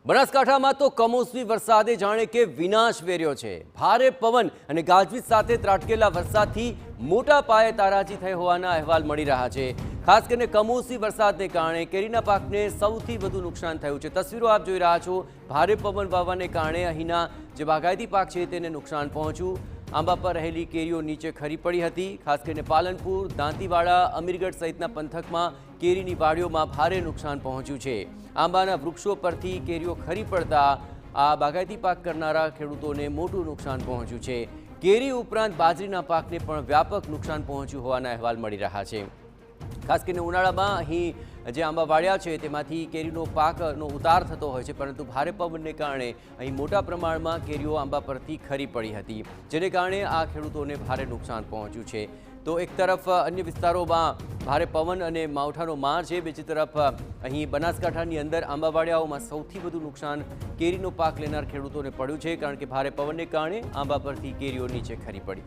બનાસકાંઠામાં તો કમોસમી વરસાદે જાણે કે વિનાશ વેર્યો છે। ભારે પવન અને ગાજવીજ સાથે ત્રાટકેલા વરસાદથી મોટા પાયે તારાજી થઈ હોવાના અહેવાલ મળી રહ્યા છે। ખાસ કરીને કમોસમી વરસાદને કારણે કેરીના પાકને સૌથી વધુ નુકસાન થયું છે। તસવીરો આપ જોઈ રહ્યા છો। ભારે પવન વાવાને કારણે અહીંના જે બાગાયતી પાક છે તેને નુકસાન પહોંચ્યું। આંબા પર રહેલી કેરીઓ નીચે ખરી પડી હતી। ખાસ કરીને પાલનપુર, દાંતીવાડા, અમીરગઢ સહિતના પંથકમાં કેરીની વાડીઓમાં ભારે નુકસાન પહોંચ્યું છે। આંબાના વૃક્ષો પરથી કેરીઓ ખરી પડતા આ બાગાયતી પાક કરનારા ખેડૂતોને મોટું નુકસાન પહોંચ્યું છે। કેરી ઉપરાંત બાજરીના પાકને પણ વ્યાપક નુકસાન પહોંચ્યું હોવાના અહેવાલ મળી રહ્યા છે। ખાસ કરીને ઉનાળામાં અહીં જે આંબા વાળ્યા છે તેમાંથી કેરીનો પાકનો ઉતાર થતો હોય છે, પરંતુ ભારે પવનને કારણે અહીં મોટા પ્રમાણમાં કેરીઓ આંબા પરથી ખરી પડી હતી, જેને કારણે આ ખેડૂતોને ભારે નુકસાન પહોંચ્યું છે। તો એક તરફ અન્ય વિસ્તારોમાં ભારે પવન અને માવઠાનો માર છે, બીજી તરફ અહીં બનાસકાંઠાની અંદર આંબાવાડિયાઓમાં સૌથી વધુ નુકસાન કેરીનો પાક લેનાર ખેડૂતોને પડ્યું છે, કારણ કે ભારે પવનને કારણે આંબા પરથી કેરીઓ નીચે ખરી પડી।